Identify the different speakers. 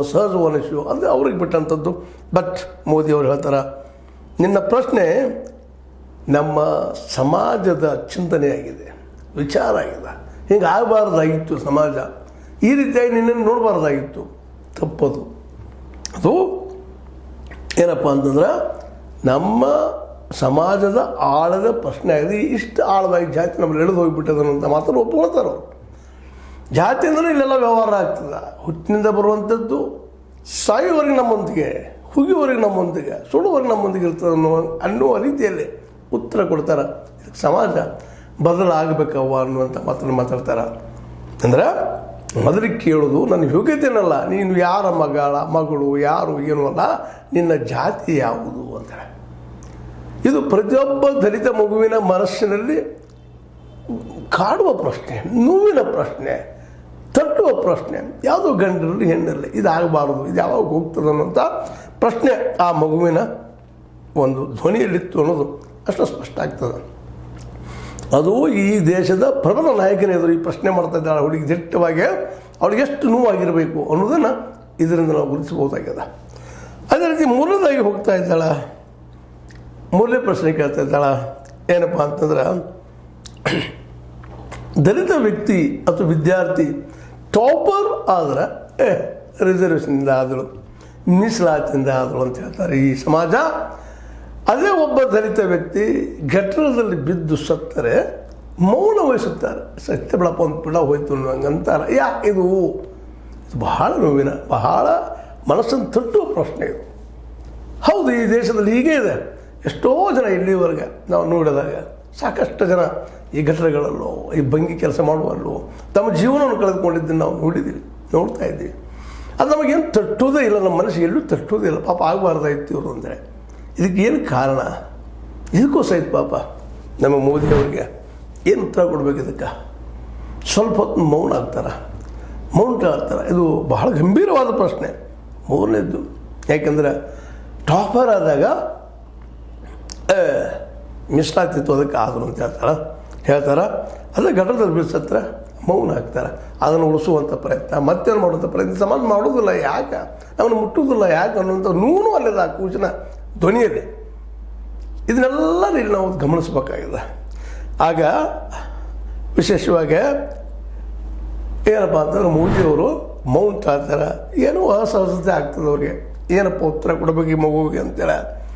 Speaker 1: ಅಸಹಜವೋ ಅನಿಸೋ ಅದು ಅವ್ರಿಗೆ ಬಿಟ್ಟಂಥದ್ದು. ಬಟ್ ಮೋದಿಯವರು ಹೇಳ್ತಾರೆ, ನಿನ್ನ ಪ್ರಶ್ನೆ ನಮ್ಮ ಸಮಾಜದ ಚಿಂತನೆಯಾಗಿದೆ, ವಿಚಾರ ಆಗಿದೆ. ಹಿಂಗೆ ಆಗಬಾರ್ದಾಗಿತ್ತು ಸಮಾಜ, ಈ ರೀತಿಯಾಗಿ ನಿನ್ನನ್ನು ನೋಡಬಾರ್ದಾಗಿತ್ತು. ತಪ್ಪದು. ಅದು ಏನಪ್ಪ ಅಂತಂದ್ರೆ ನಮ್ಮ ಸಮಾಜದ ಆಳದ ಪ್ರಶ್ನೆ ಆಗಿದೆ. ಇಷ್ಟು ಆಳವಾಗಿ ಜಾತಿ ನಮ್ಮಲ್ಲಿ ಎಳೆದು ಹೋಗಿಬಿಟ್ಟದನ್ನು ಅಂತ ಮಾತ್ರ ಒಪ್ಕೊಳ್ತಾರೆ ಅವರು. ಜಾತಿ ಅಂದರೆ ಇಲ್ಲೆಲ್ಲ ವ್ಯವಹಾರ ಆಗ್ತದೆ. ಹುಟ್ಟಿನಿಂದ ಬರುವಂಥದ್ದು ಸಾಯುವವರೆಗೆ ನಮ್ಮೊಂದಿಗೆ, ಹುಗಿಯವರೆಗೆ ನಮ್ಮೊಂದಿಗೆ, ಸುಡುವವರೆಗೆ ನಮ್ಮೊಂದಿಗೆ ಇರ್ತದೆ ಅನ್ನುವ ರೀತಿಯಲ್ಲಿ ಉತ್ತರ ಕೊಡ್ತಾರೆ. ಸಮಾಜ ಬದಲಾಗಬೇಕವ್ವ ಅನ್ನುವಂಥ ಮಾತನ್ನು ಮಾತಾಡ್ತಾರೆ. ಅಂದ್ರೆ ಮೊದಲಿಗೆ ಕೇಳೋದು ನನ್ನ ಯೋಗ್ಯತೆನಲ್ಲ, ನೀನು ಯಾರ ಮಗಳು ಯಾರು ಏನೂ ಅಲ್ಲ, ನಿನ್ನ ಜಾತಿ ಯಾವುದು ಅಂತಾರೆ. ಇದು ಪ್ರತಿಯೊಬ್ಬ ದಲಿತ ಮಗುವಿನ ಮನಸ್ಸಿನಲ್ಲಿ ಕಾಡುವ ಪ್ರಶ್ನೆ, ನೋವಿನ ಪ್ರಶ್ನೆ, ತಟ್ಟುವ ಪ್ರಶ್ನೆ. ಯಾವುದೋ ಗಂಡರಲ್ಲಿ ಹೆಣ್ಣಲ್ಲಿ ಇದಾಗಬಾರ್ದು, ಇದು ಯಾವಾಗ ಹೋಗ್ತದೆ ಅನ್ನೋಂಥ ಪ್ರಶ್ನೆ ಆ ಮಗುವಿನ ಒಂದು ಧ್ವನಿಯಲ್ಲಿತ್ತು ಅನ್ನೋದು ಅಷ್ಟು ಸ್ಪಷ್ಟ ಆಗ್ತದೆ. ಅದು ಈ ದೇಶದ ಪ್ರಬಲ ನಾಯಕನೇ ಎದುರು ಈ ಪ್ರಶ್ನೆ ಮಾಡ್ತಾ ಇದ್ದಾಳೆ ಹುಡುಗಿ ದಿಟ್ಟವಾಗಿ. ಅವಳಿಗೆ ಎಷ್ಟು ನೋವಾಗಿರಬೇಕು ಅನ್ನೋದನ್ನು ಇದರಿಂದ ನಾವು ಗುರುತಿಸಬಹುದಾಗ್ಯದ. ಅದೇ ರೀತಿ ಮೂರನೇದಾಗಿ ಹೋಗ್ತಾ ಇದ್ದಾಳೆ, ಮೂರನೇ ಪ್ರಶ್ನೆ ಕೇಳ್ತಾ ಇದ್ದಾಳೆ. ಏನಪ್ಪ ಅಂತಂದ್ರೆ, ದಲಿತ ವ್ಯಕ್ತಿ ಅಥವಾ ವಿದ್ಯಾರ್ಥಿ ಟಾಪರ್ ಆದ್ರೆ ರಿಸರ್ವೇಷನಿಂದ ಆದಳು, ಮೀಸಲಾತಿಯಿಂದ ಆದಳು ಅಂತ ಹೇಳ್ತಾರೆ ಈ ಸಮಾಜ. ಅದೇ ಒಬ್ಬ ದಲಿತ ವ್ಯಕ್ತಿ ಗಟ್ಟರದಲ್ಲಿ ಬಿದ್ದು ಸತ್ತರೆ ಮೌನ ವಹಿಸುತ್ತಾರೆ. ಸತ್ಯ ಬೆಳಪ ಒಂದು ಪಿಡ ಹೋಯ್ತು ಅನ್ನೋಂಗಂತಾರೆ. ಇದು ಬಹಳ ನೋವಿನ, ಬಹಳ ಮನಸ್ಸನ್ನು ತಟ್ಟುವ ಪ್ರಶ್ನೆ ಇದು. ಹೌದು, ಈ ದೇಶದಲ್ಲಿ ಹೀಗೆ ಇದೆ. ಎಷ್ಟೋ ಜನ ಇಲ್ಲಿವರೆಗೆ ನಾವು ನೋಡಿದಾಗ ಸಾಕಷ್ಟು ಜನ ಈ ಘಟನೆಗಳಲ್ಲೋ ಈ ಭಂಗಿ ಕೆಲಸ ಮಾಡುವಲ್ಲೋ ತಮ್ಮ ಜೀವನವನ್ನು ಕಳೆದುಕೊಂಡಿದ್ದನ್ನು ನಾವು ನೋಡ್ತಾ ಇದ್ದೀವಿ. ಅದು ನಮಗೇನು ತಟ್ಟೋದೇ ಇಲ್ಲ, ನಮ್ಮ ಮನಸ್ಸಿಗೆ ಎಲ್ಲೂ ತಟ್ಟೋದೇ ಇಲ್ಲ. ಪಾಪ ಆಗಬಾರ್ದಾಯ್ತು ಇವರು ಅಂದರೆ. ಇದಕ್ಕೆ ಏನು ಕಾರಣ? ಇದಕ್ಕೋಸ್ಕರ ಇತ್ತು ಪಾಪ ನಮ್ಮ ಮೋದಿಯವರಿಗೆ ಏನು ಉತ್ತರ ಕೊಡಬೇಕು ಇದಕ್ಕೆ? ಸ್ವಲ್ಪ ಹೊತ್ತು ಮೌನ ಆಗ್ತಾರೆ. ಇದು ಬಹಳ ಗಂಭೀರವಾದ ಪ್ರಶ್ನೆ. ಮೂರನೇದ್ದು, ಯಾಕೆಂದರೆ ಟಾಪರ್ ಆದಾಗ ಮೀಸಲಾತಿತ್ತು ಅದಕ್ಕೆ ಆದರು ಅಂತ ಹೇಳ್ತಾರೆ. ಅದೇ ಘಟದಲ್ಲಿ ಬಿಡಿಸತ್ರ ಮೌನ ಆಗ್ತಾರೆ. ಅದನ್ನು ಉಳಿಸುವಂಥ ಪ್ರಯತ್ನ, ಮತ್ತೇನು ಮಾಡುವಂಥ ಪ್ರಯತ್ನ ಸಮಾಜ ಮಾಡೋದಿಲ್ಲ. ಯಾಕೆ ಅವನು ಮುಟ್ಟುವುದಿಲ್ಲ, ಯಾಕೆ ಅನ್ನುವಂಥ ನೂನು ಅಲ್ಲದ ಆ ಕೂಚಿನ ಧ್ವನಿಯಲ್ಲಿ. ಇದನ್ನೆಲ್ಲ ಇಲ್ಲಿ ನಾವು ಗಮನಿಸಬೇಕಾಗಿದೆ. ಆಗ ವಿಶೇಷವಾಗಿ ಏನಪ್ಪ ಅಂತಂದ್ರೆ ಮೋದಿಯವರು ಮೌನ ತಾಳ್ತಾರೆ. ಏನೋ ಅಸಹಜತೆ ಆಗ್ತದೆ ಅವ್ರಿಗೆ. ಏನಪ್ಪ ಉತ್ತರ ಕೊಡಬೇಕು ಈ ಮಗುವಿಗೆ ಅಂತೇಳಿ.